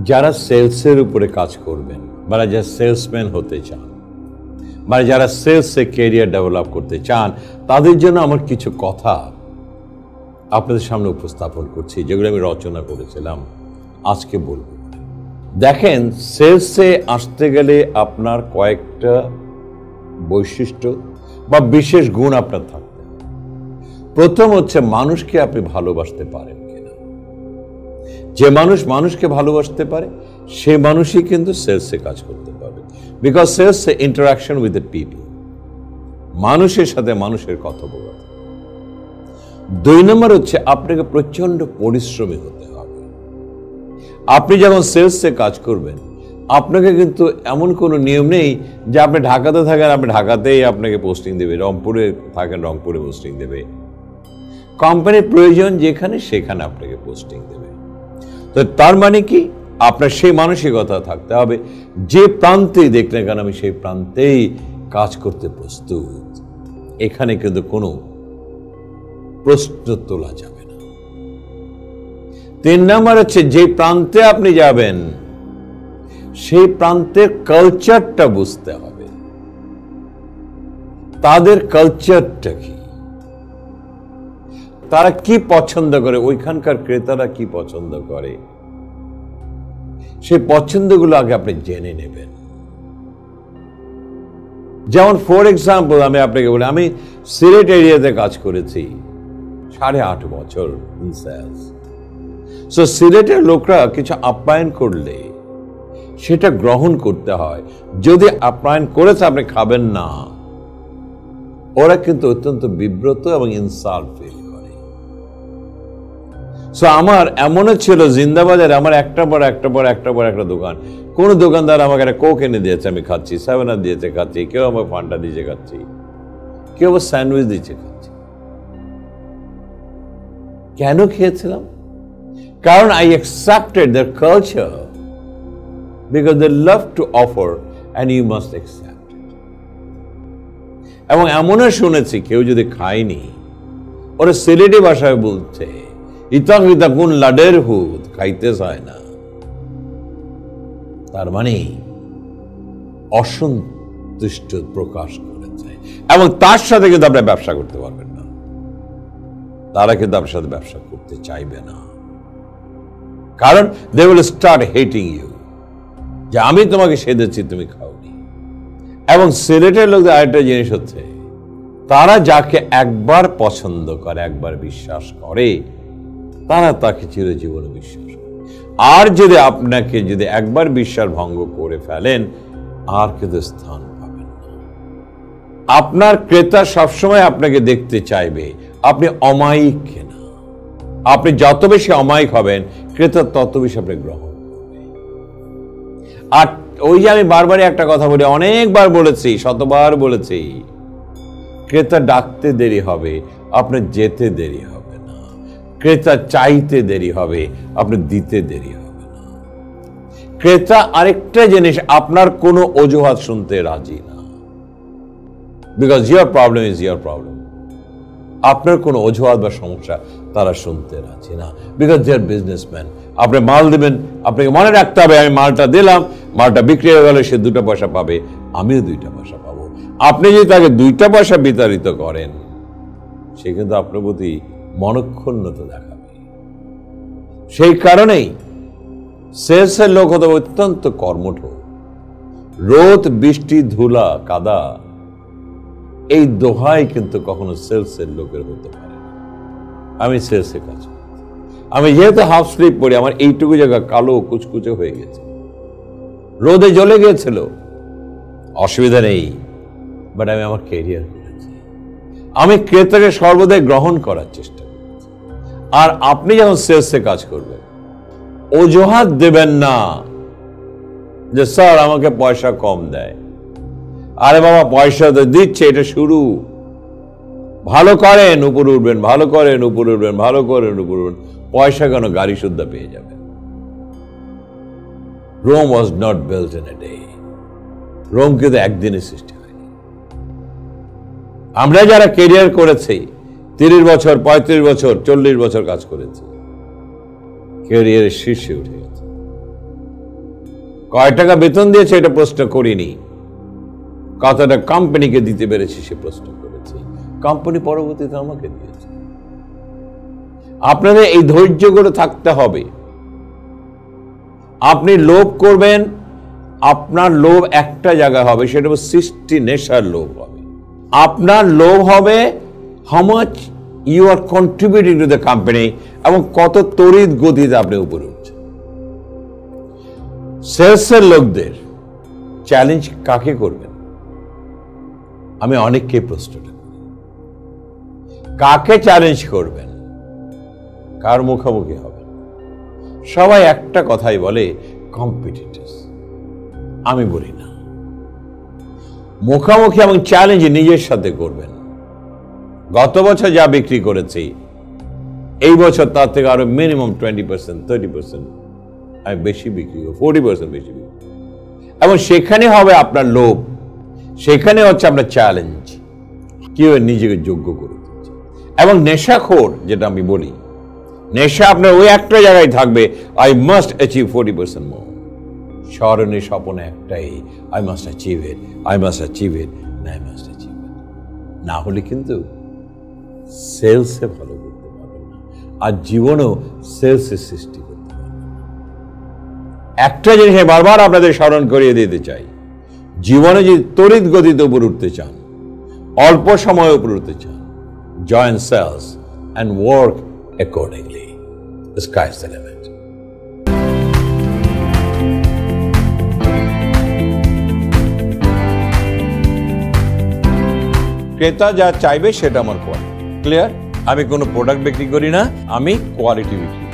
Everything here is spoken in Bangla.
যারা সেলসের উপরে কাজ করবেন বা যারা সেলসম্যান হতে চান বা যারা সেলসে ক্যারিয়ার ডেভেলপ করতে চান, তাদের জন্য আমার কিছু কথা আপনাদের সামনে উপস্থাপন করছি, যেগুলো আমি রচনা করেছিলাম, আজকে বলবো। দেখেন, সেলসে আসতে গেলে আপনার কয়েকটা বৈশিষ্ট্য বা বিশেষ গুণ আপনার থাকতে হবে। প্রথম হচ্ছে মানুষকে আপনি ভালোবাসতে পারেন কিনা। যে মানুষ মানুষকে ভালোবাসতে পারে সে মানুষই কিন্তু সেলসে কাজ করতে পারবে, because sales interaction with the people, মানুষের সাথে মানুষের কথোপকথন। 2 নম্বর হচ্ছে আপনাকে প্রচন্ড পরিশ্রমী হতে হবে। আপনি যখন সেলসে কাজ করবেন, আপনাকে কিন্তু এমন কোনো নিয়ম নেই যে আপনি ঢাকাতে থাকেন, আপনি ঢাকাতেই আপনাকে পোস্টিং দেবে, রংপুরে থাকেন রংপুরে পোস্টিং দেবে। কোম্পানির প্রয়োজন যেখানে সেখানে আপনাকে পোস্টিং দেবে। তো তার মানে কি, আপনার সেই মানসিকতা থাকতে হবে যে প্রান্তেই দেখলেন কেন আমি সেই প্রান্তেই কাজ করতে প্রস্তুত। এখানে কিন্তু কোনো প্রশ্ন তোলা যাবে না। 3 নম্বর হচ্ছে যে প্রান্তে আপনি যাবেন সেই প্রান্তের কালচারটা বুঝতে হবে। তাদের কালচারটা কি, তারা কি পছন্দ করে, ওইখানকার ক্রেতারা কি পছন্দ করে, সেই পছন্দগুলো আগে আপনি জেনে নেবেন। যেমন ফর এক্সাম্পল আমি আপনাকে বলি, আমি সিলেট এরিয়াতে কাজ করেছি 8.5 বছর ইন সেলস। সো সিলেটের লোকরা কিছু আপ্যায়ন করলে সেটা গ্রহণ করতে হয়। যদি আপ্যায়ন করেছে আপনি খাবেন না, ওরা কিন্তু অত্যন্ত বিব্রত এবং ইনসাল্ট ফিল করে। সো আমার এমনও ছিল জিন্দাবাজারে, আমার একটার পর একটা দোকান। কোন দোকানদার আমাকে একটা কোক এনে দিয়েছে, আমি খাচ্ছি, 7 আপ দিয়েছে খাচ্ছি, কেউ আমাকে ফান্টা দিয়েছে খাচ্ছি, কেউ আবার স্যান্ডউইচ দিয়েছে খাচ্ছি। কেন খেয়েছিলাম? কারণ I accepted their culture because they love to offer and you must accept it. এবং এমনও শুনেছি কেউ যদি খায়নি, ওরা সিলেটি ভাষায় বলছে ইতাক ইতাকুন লাডের হুদ, খাইতে চায় না। তার মানে অসন্তুষ্ট প্রকাশ করেছে, এবং তার সাথে কিন্তু আপনি ব্যবসা করতে পারবেন না। তারা কিন্তু আপনার সাথে ব্যবসা করতে চাইবে না, কারণ they will start hating you, যে আমি তোমাকে সেধেছি তুমি খাওনি। এবং সিলেটের লোকদের আরেকটা জিনিস হচ্ছে, তারা যাকে একবার পছন্দ করে, একবার বিশ্বাস করে, তারা তাকে চিরজীবনে বিশ্বাস করে। আর যদি আপনাকে যদি একবার বিশ্বাস ভঙ্গ করে ফেলেন, আর কিন্তু স্থান পাবেন না। আপনার ক্রেতা সবসময় আপনাকে দেখতে চাইবে আপনি অমায়িক কিনা। আপনি যত বেশি অমায়িক হবেন, ক্রেতা তত বেশি আপনি গ্রহণ করবে। আর ওই যে আমি বারবারই একটা কথা বলি, অনেকবার বলেছি, শতবার বলেছি, ক্রেতা ডাকতে দেরি হবে, আপনার যেতে দেরি হবে না। ক্রেতা চাইতে দেরি হবে, আপনি দিতে দেরি হবে না। ক্রেতা আরেকটা জিনিস, আপনার কোনো অজুহাত শুনতে রাজি না, because your problem is your problem. আপনার কোনো অজুহাত বা সমস্যা তারা শুনতে রাজি না, বিকজ দে আর বিজনেসম্যান। আপনি মাল দেবেন, আপনাকে মনে রাখতে হবে আমি মালটা দিলাম, মালটা বিক্রি হয়ে গেলে সে 2টা পয়সা পাবে, আমিও 2টা পয়সা পাবো। আপনি যদি তাকে 2টা পয়সা বিতাড়িত করেন, সে কিন্তু আপনার প্রতি মনক্ষুণ্ণতা দেখাবে। সেই কারণেই সেলসের লোক হতে অত্যন্ত কর্মঠ। রোদ, বৃষ্টি, ধুলা, কাদা, এই দোহাই কিন্তু কখনো সেলসের লোকের হতে পারে না। আমি সেলসে কাজ করি, আমি যেহেতু হাফ স্লিপ পরি, আমার এইটুকু জায়গা কালো কুচকুচে হয়ে গেছে, রোদে জ্বলে গিয়েছিল, অসুবিধা নেই, বাট আমি আমার ক্যারিয়ার করেছি। আমি ক্রেতাকে সর্বদাই গ্রহণ করার চেষ্টা করেছি। আর আপনি যখন সেলসে কাজ করবেন, অজুহাত দেবেন না যে স্যার আমাকে পয়সা কম দেয়। আরে বাবা, পয়সা তো দিচ্ছে, এটা শুরু। ভালো করেন উপরে উঠবেন, ভালো করেন উপরে উঠবেন, ভালো করেন উপরে উঠবেন, পয়সা কেন, গাড়ি সুদ্ধা পেয়ে যাবেন। Rome was not built in a day. Rome কিন্তু একদিনে সৃষ্টি হয়নি। আমরা যারা ক্যারিয়ার করেছি, 30 বছর, 35 বছর, 40 বছর কাজ করেছি, ক্যারিয়ারের শীর্ষে উঠে গেছে। কয় টাকা বেতন দিয়েছে এটা প্রশ্ন করিনি, কতটা কোম্পানিকে দিতে পেরেছি সে প্রশ্ন করেছি। কোম্পানি পরবর্তীতে আমাকে দিয়েছে। আপনাদের এই ধৈর্য করে থাকতে হবে। আপনি লোভ করবেন, আপনার লোভ একটা জায়গায় হবে, সেটা হচ্ছে সৃষ্টি নেশার লোভ হবে। আপনার লোভ হবে how much you are contributing to the company, এবং কত তড়িৎ গতিতে আপনি উপরে উঠছেন। সেলসের লোকদের চ্যালেঞ্জ কাকে করবেন? আমি অনেককে প্রশ্নটা করি, কাকে চ্যালেঞ্জ করবেন, কার মুখোমুখি হবে? সবাই একটা কথাই বলে, কম্পিটিটর্স। আমি বলি না, মুখোমুখি এবং চ্যালেঞ্জ নিজের সাথে করবেন। গত বছর যা বিক্রি করেছি, এই বছর তার থেকে আরো মিনিমাম 20%, 30% আমি বেশি বিক্রি করব, 40% বেশি বিক্রি, এবং সেখানে হবে আপনার লোভ, সেখানে হচ্ছে আপনার চ্যালেঞ্জ, কেউ নিজেকে যোগ্য করে দিচ্ছে। এবং নেশাখোর, যেটা আমি বলি, নেশা আপনার ওই একটা জায়গায় থাকবে, আই মাস্ট অ্যাচিভ 40% মোর। স্মরণে স্বপ্ন একটাই, I must achieve it, I must achieve it, I must achieve it. না হলে কিন্তু সেলসে ভালো করতে পারবেন না, আর জীবনেও সেলসের সৃষ্টি করতে পারবেন না। একটা জিনিস বারবার আপনাদের স্মরণ করিয়ে দিতে চাই, জীবনে যদি তড়িৎ গতিতে উপর উঠতে চান, অল্প সময় উপর উঠতে চান, join sales and work accordingly. The sky's the limit. ক্রেতা যা চাইবে সেটা আমার কোয়ালিটি। ক্লিয়ার? আমি কোনো প্রোডাক্ট বিক্রি করি না, আমি কোয়ালিটি বিক্রি